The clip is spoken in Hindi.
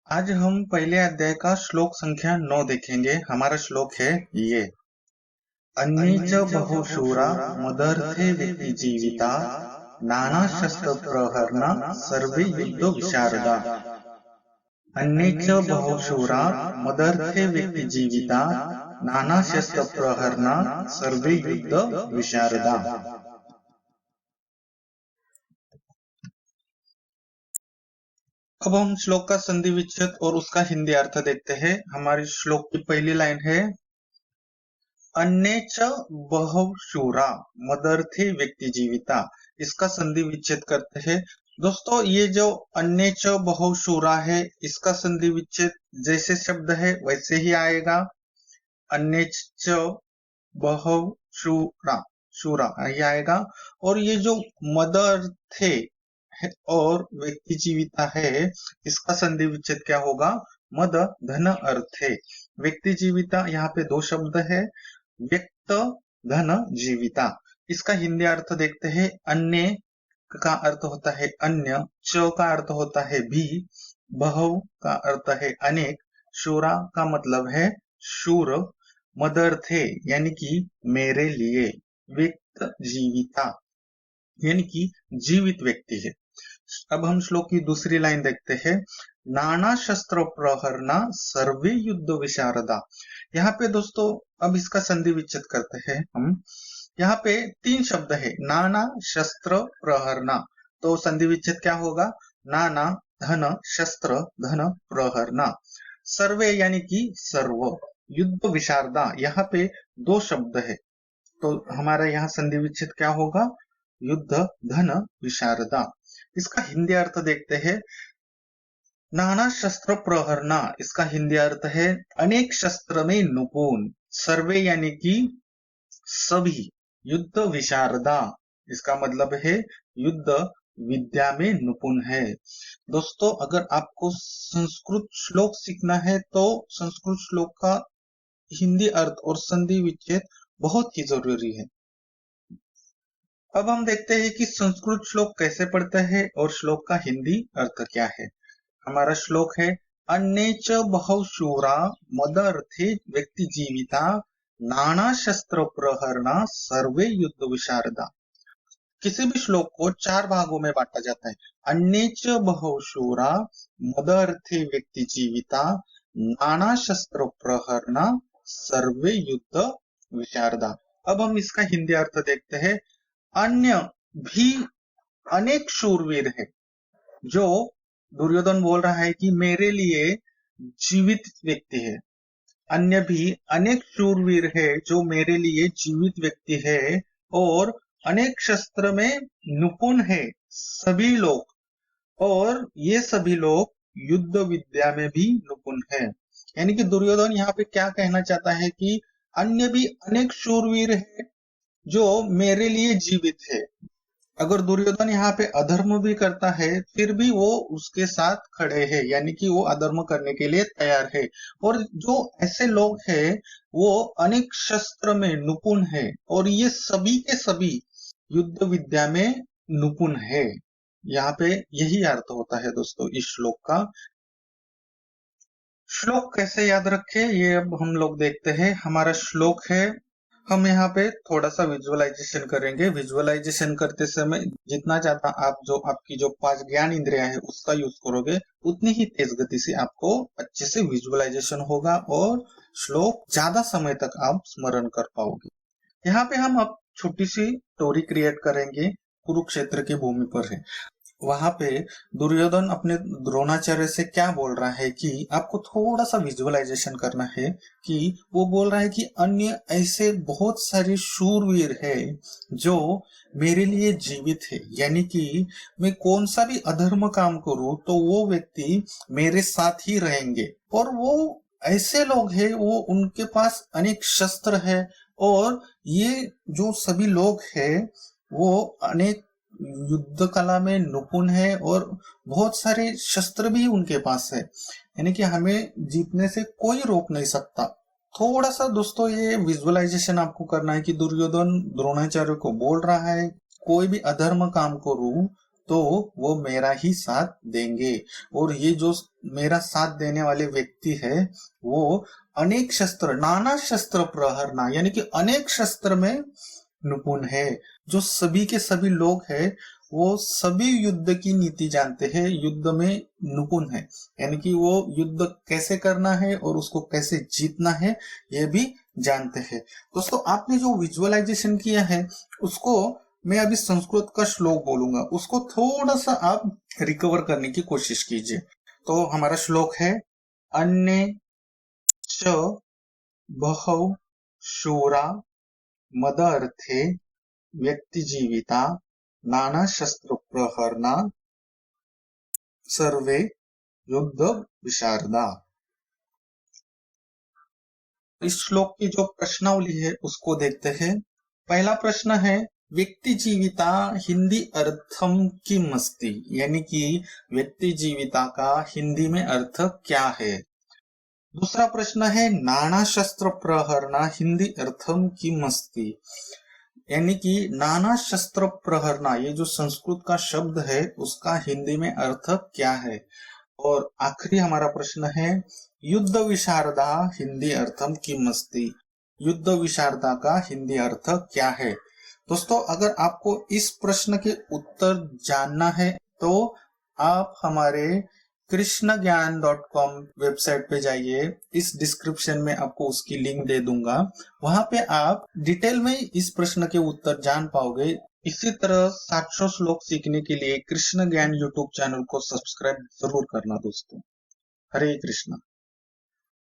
आज हम पहले अध्याय का श्लोक संख्या 9 देखेंगे। हमारा श्लोक है ये। अन्ये च बहुशूरा मदर्थे व्यक्ति जीविता नाना शस्त्र प्रहरना सर्वे युद्ध विशारदा। अन्ये च बहुशूरा मदर्थे व्यक्ति जीविता नाना शस्त्र प्रहरना सर्वे युद्ध विशारदा। अब हम श्लोक का संधि विच्छेद और उसका हिंदी अर्थ देखते हैं। हमारी श्लोक की पहली लाइन है अन्ये च बहुशूरा मदर्थे व्यक्ति जीविता। इसका संधि विच्छेद करते हैं। दोस्तों, ये जो अन्ये च बहुशूरा है, इसका संधि विच्छेद जैसे शब्द है वैसे ही आएगा। अन्ये च बहुशूरा शूरा ये आएगा। और ये जो मदर्थे और व्यक्ति जीविता है, इसका संधि विच्छेद क्या होगा? मद धन अर्थे। व्यक्ति जीविता, यहाँ पे दो शब्द है, व्यक्त धन जीविता। इसका हिंदी अर्थ देखते हैं। अन्य का अर्थ होता है अन्य, च का अर्थ होता है भी, बहु का अर्थ है अनेक, शूरा का मतलब है शूर, मदर्थे यानी कि मेरे लिए, व्यक्त जीविता यानी कि जीवित व्यक्ति है। अब हम श्लोक की दूसरी लाइन देखते हैं। नाना शस्त्र प्रहरना सर्वे युद्ध विशारदा। यहाँ पे दोस्तों अब इसका संधि विच्छेद करते हैं हम। यहाँ पे तीन शब्द है, नाना शस्त्र प्रहरना। तो संधि विच्छेद क्या होगा? नाना धन शस्त्र धन प्रहरना, सर्वे यानी कि सर्व, युद्ध विशारदा। यहाँ पे दो शब्द है, तो हमारा यहाँ संधि विच्छेद क्या होगा? युद्ध धन विशारदा। इसका हिंदी अर्थ देखते हैं। नाना शस्त्र प्रहरना, इसका हिंदी अर्थ है अनेक शस्त्र में निपुण, सर्वे यानी कि सभी, युद्ध विशारदा इसका मतलब है युद्ध विद्या में निपुण है। दोस्तों, अगर आपको संस्कृत श्लोक सीखना है तो संस्कृत श्लोक का हिंदी अर्थ और संधि विच्छेद बहुत ही जरूरी है। अब हम देखते हैं कि संस्कृत श्लोक कैसे पढ़ते हैं और श्लोक का हिंदी अर्थ क्या है। हमारा श्लोक है अन्ये च बहुशूरा मदर्थे व्यक्ति जीविता नाना शस्त्र प्रहरना सर्वे युद्ध विशारदा। किसी भी श्लोक को चार भागों में बांटा जाता है। अन्ये च बहुशूरा मदर्थे व्यक्ति जीविता नाना शस्त्र प्रहरना सर्वे युद्ध विशारदा। अब हम इसका हिंदी अर्थ देखते हैं। अन्य भी अनेक शूरवीर है, जो दुर्योधन बोल रहा है कि मेरे लिए जीवित व्यक्ति है। अन्य भी अनेक शूरवीर है जो मेरे लिए जीवित व्यक्ति है, और अनेक शस्त्र में निपुण है सभी लोग, और ये सभी लोग युद्ध विद्या में भी निपुण है। यानी कि दुर्योधन यहाँ पे क्या कहना चाहता है कि अन्य भी अनेक शूरवीर है जो मेरे लिए जीवित है। अगर दुर्योधन यहाँ पे अधर्म भी करता है फिर भी वो उसके साथ खड़े हैं, यानी कि वो अधर्म करने के लिए तैयार है। और जो ऐसे लोग हैं वो अनेक शस्त्र में निपुण है, और ये सभी के सभी युद्ध विद्या में निपुण है। यहाँ पे यही अर्थ होता है दोस्तों इस श्लोक का। श्लोक कैसे याद रखें ये अब हम लोग देखते हैं। हमारा श्लोक है, हम यहाँ पे थोड़ा सा विजुअलाइजेशन करेंगे। विजुअलाइजेशन करते समय जितना ज्यादा आप जो आपकी जो 5 ज्ञान इंद्रियां है उसका यूज करोगे, उतनी ही तेज गति से आपको अच्छे से विजुअलाइजेशन होगा और श्लोक ज्यादा समय तक आप स्मरण कर पाओगे। यहाँ पे हम अब छोटी सी स्टोरी क्रिएट करेंगे। कुरुक्षेत्र की भूमि पर है, वहां पे दुर्योधन अपने द्रोणाचार्य से क्या बोल रहा है कि आपको थोड़ा सा विजुअलाइजेशन करना है कि वो बोल रहा है कि अन्य ऐसे बहुत सारे शूरवीर है जो मेरे लिए जीवित है, यानी कि मैं कौन सा भी अधर्म काम करूं तो वो व्यक्ति मेरे साथ ही रहेंगे। और वो ऐसे लोग हैं, वो उनके पास अनेक शस्त्र है, और ये जो सभी लोग हैं वो अनेक युद्ध कला में निपुण है और बहुत सारे शस्त्र भी उनके पास है, यानी कि हमें जीतने से कोई रोक नहीं सकता। थोड़ा सा दोस्तों ये विजुअलाइजेशन आपको करना है कि दुर्योधन द्रोणाचार्य को बोल रहा है कोई भी अधर्म काम करूं तो वो मेरा ही साथ देंगे। और ये जो मेरा साथ देने वाले व्यक्ति है वो अनेक शस्त्र, नाना शस्त्र प्रहरना, यानी कि अनेक शस्त्र में निपुण है। जो सभी के सभी लोग हैं वो सभी युद्ध की नीति जानते हैं, युद्ध में निपुण है, यानी कि वो युद्ध कैसे करना है और उसको कैसे जीतना है ये भी जानते हैं। दोस्तों, आपने जो विजुअलाइजेशन किया है उसको मैं अभी संस्कृत का श्लोक बोलूंगा, उसको थोड़ा सा आप रिकवर करने की कोशिश कीजिए। तो हमारा श्लोक है, अन्य च बहव शूरा मदर्थे व्यक्ति जीविता नाना शस्त्र प्रहरना सर्वे युद्ध विशारदा। इस श्लोक की जो प्रश्नावली है उसको देखते हैं। पहला प्रश्न है, व्यक्ति जीविता हिंदी अर्थम किम अस्ति, यानी कि व्यक्ति जीविता का हिंदी में अर्थ क्या है। दूसरा प्रश्न है, नाना शस्त्र प्रहरना हिंदी अर्थम किम अस्ति, यानी कि नाना शस्त्र प्रहरना ये जो संस्कृत का शब्द है उसका हिंदी में अर्थ क्या है। और आखिरी हमारा प्रश्न है, युद्ध विशारदा हिंदी अर्थम किम अस्ति, युद्ध विशारदा का हिंदी अर्थ क्या है। दोस्तों, अगर आपको इस प्रश्न के उत्तर जानना है तो आप हमारे krishnagyan.com वेबसाइट पे जाइए, इस डिस्क्रिप्शन में आपको उसकी लिंक दे दूंगा, वहां पे आप डिटेल में इस प्रश्न के उत्तर जान पाओगे। इसी तरह 700 श्लोक सीखने के लिए कृष्ण ज्ञान यूट्यूब चैनल को सब्सक्राइब जरूर करना दोस्तों। हरे कृष्णा।